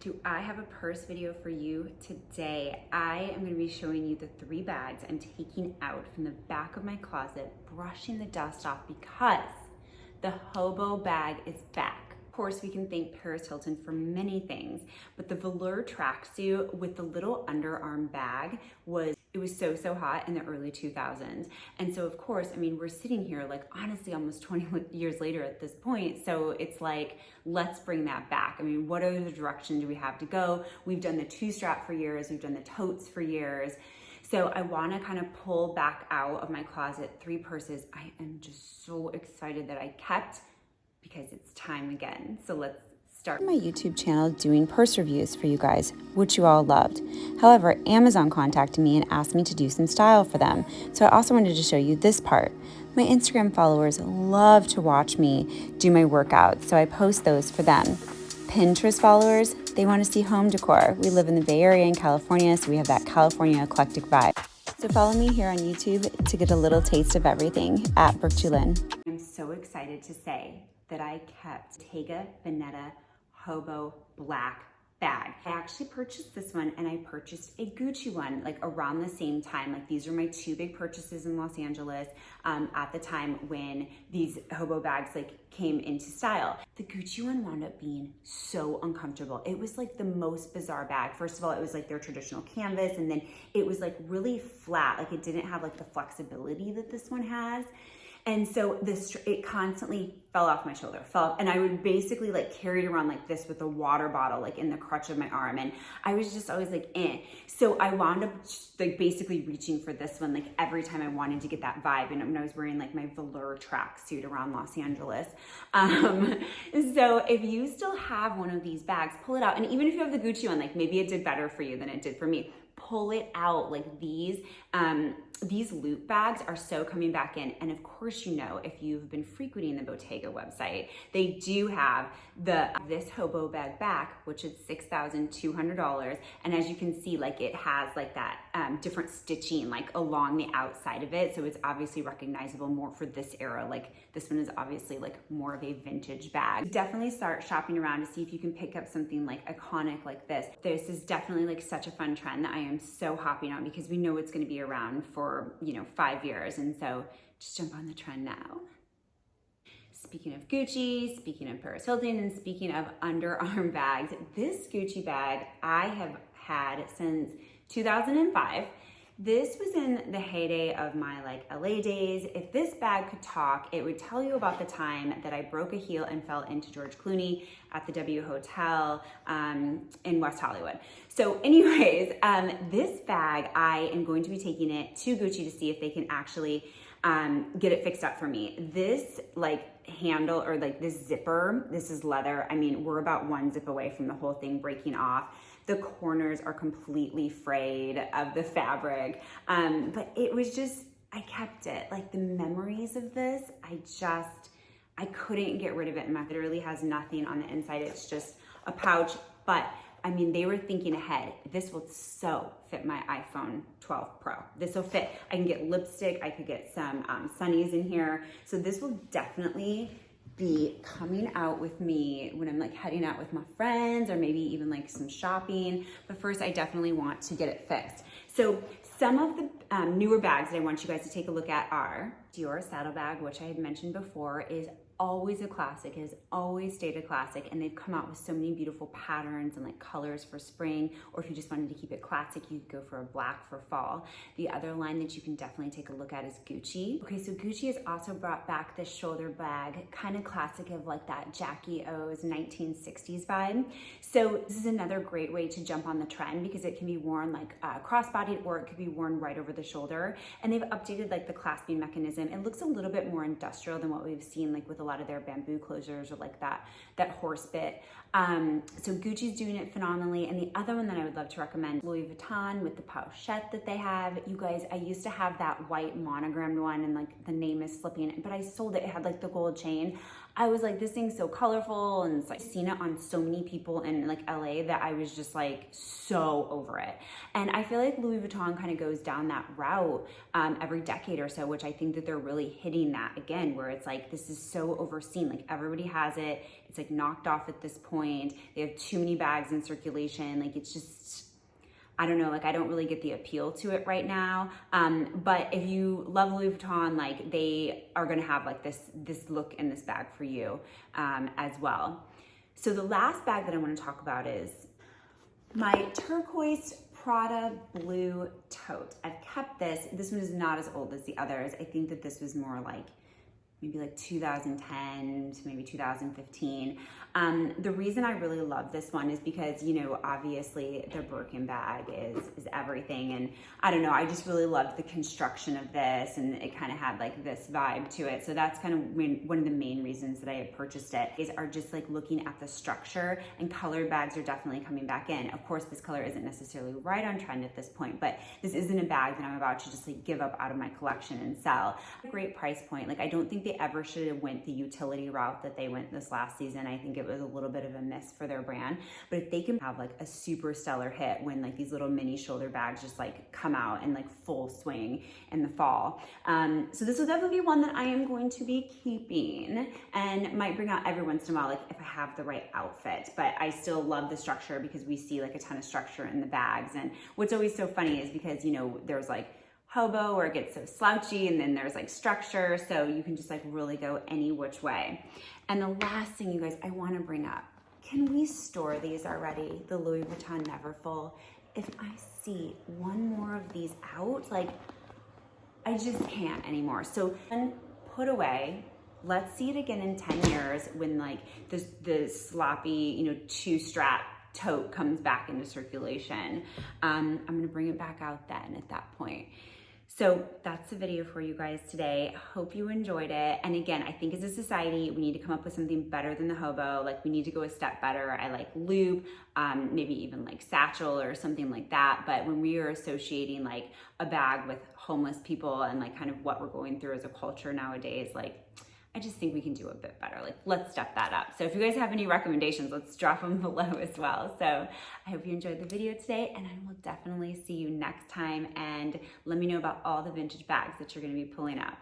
Do I have a purse video for you today? I am going to be showing you the 3 bags I'm taking out from the back of my closet, brushing the dust off because the hobo bag is back. Of course, we can thank Paris Hilton for many things, but the velour tracksuit with the little underarm bag was so hot in the early 2000s. And so of course, I mean, we're sitting here like honestly almost 20 years later at this point. So it's like, let's bring that back. I mean, what other direction do we have to go? We've done the 2-strap for years. We've done the totes for years. So I want to kind of pull back out of my closet 3 purses I am just so excited that I kept because it's time again. So let's start my YouTube channel doing purse reviews for you guys, which you all loved. However, Amazon contacted me and asked me to do some style for them. So I also wanted to show you this part. My Instagram followers love to watch me do my workouts, so I post those for them. Pinterest followers, they want to see home decor. We live in the Bay Area in California, so we have that California eclectic vibe. So follow me here on YouTube to get a little taste of everything at Brooke Julin. I'm so excited to say that I kept Bottega Veneta Hobo Black bag. I actually purchased this one and I purchased a Gucci one like around the same time. Like these are my 2 big purchases in Los Angeles at the time when these hobo bags like came into style. The Gucci one wound up being so uncomfortable. It was like the most bizarre bag. First of all, it was like their traditional canvas, and then it was like really flat. Like it didn't have like the flexibility that this one has. And so it constantly fell off my shoulder, and I would basically like carry it around like this with a water bottle, like in the crutch of my arm. And I was just always like, eh. So I wound up like basically reaching for this one, like every time I wanted to get that vibe. And when I was wearing like my velour tracksuit around Los Angeles. So if you still have one of these bags, pull it out. And even if you have the Gucci one, like maybe it did better for you than it did for me. Pull it out. Like these loop bags are so coming back in. And of course, you know, if you've been frequenting the Bottega website, they do have this hobo bag back, which is $6,200. And as you can see, like it has like that different stitching like along the outside of it. So it's obviously recognizable more for this era. Like this one is obviously like more of a vintage bag. Definitely start shopping around to see if you can pick up something like iconic like this. This is definitely like such a fun trend that I am so hopping on because we know it's going to be around for, you know, 5 years. And so just jump on the trend now. Speaking of Gucci, speaking of Paris Hilton, and speaking of underarm bags, this Gucci bag I have had since 2005. This was in the heyday of my like LA days. If this bag could talk, it would tell you about the time that I broke a heel and fell into George Clooney at the W Hotel in West Hollywood. So anyways, this bag, I am going to be taking it to Gucci to see if they can actually get it fixed up for me. This like handle or like this zipper, this is leather. I mean, we're about 1 zip away from the whole thing breaking off. The corners are completely frayed of the fabric. But it was just, I kept it. Like the memories of this, I couldn't get rid of it. And it literally has nothing on the inside. It's just a pouch. But I mean, they were thinking ahead. This will so fit my iPhone 12 Pro. This will fit. I can get lipstick. I could get some sunnies in here. So this will definitely be coming out with me when I'm like heading out with my friends or maybe even like some shopping. But first, I definitely want to get it fixed. So some of the newer bags that I want you guys to take a look at are Dior saddlebag, which I had mentioned before, is always a classic, has always stayed a classic, and they've come out with so many beautiful patterns and like colors for spring, or if you just wanted to keep it classic, you could go for a black for fall. The other line that you can definitely take a look at is Gucci. Okay, so Gucci has also brought back this shoulder bag, kind of classic of like that Jackie O's 1960s vibe. So this is another great way to jump on the trend because it can be worn like crossbodied, or it could be worn right over the shoulder. And they've updated like the clasping mechanism. It looks a little bit more industrial than what we've seen like with a lot of their bamboo closures or like that horse bit. So Gucci's doing it phenomenally. And the other one that I would love to recommend, Louis Vuitton with the pochette that they have. You guys, I used to have that white monogrammed one and like the name is slipping, but I sold it. It had like the gold chain. I was like, this thing's so colorful, and it's like seen it on so many people in like LA that I was just like so over it. And I feel like Louis Vuitton kind of goes down that route every decade or so, which I think that they're really hitting that again, where it's like, this is so overseen, like everybody has it, it's like knocked off at this point, they have too many bags in circulation, like it's just, I don't know, like I don't really get the appeal to it right now. But if you love Louis Vuitton, like they are gonna have like this look in this bag for you as well. So the last bag that I wanna talk about is my turquoise Prada blue tote. I've kept this. This one is not as old as the others. I think that this was more like maybe like 2010 to maybe 2015. The reason I really love this one is because, you know, obviously the Birkin bag is everything. And I don't know, I just really loved the construction of this, and it kind of had like this vibe to it. So that's kind of one of the main reasons that I had purchased it, is are just like looking at the structure, and colored bags are definitely coming back in. Of course, this color isn't necessarily right on trend at this point, but this isn't a bag that I'm about to just like give up out of my collection and sell. Great price point. Like I don't think they ever should have went the utility route that they went this last season. I think it was a little bit of a miss for their brand, but if they can have like a super stellar hit when like these little mini shoulder bags just like come out in like full swing in the fall. So this will definitely be one that I am going to be keeping, and might bring out every once in a while, like if I have the right outfit. But I still love the structure because we see like a ton of structure in the bags. And what's always so funny is because, you know, there's like hobo where it gets so slouchy, and then there's like structure, so you can just like really go any which way. And the last thing, you guys, I want to bring up, can we store these already, the Louis Vuitton Neverfull? If I see one more of these out, like I just can't anymore. So then put away. Let's see it again in 10 years when like the sloppy, you know, 2-strap tote comes back into circulation. I'm gonna bring it back out then at that point. So that's the video for you guys today. Hope you enjoyed it. And again, I think as a society, we need to come up with something better than the hobo. Like we need to go a step better. I like loop, maybe even like satchel or something like that. But when we are associating like a bag with homeless people and like kind of what we're going through as a culture nowadays, like I just think we can do a bit better. Like, let's step that up. So if you guys have any recommendations, let's drop them below as well. So I hope you enjoyed the video today, and I will definitely see you next time. And let me know about all the vintage bags that you're gonna be pulling out.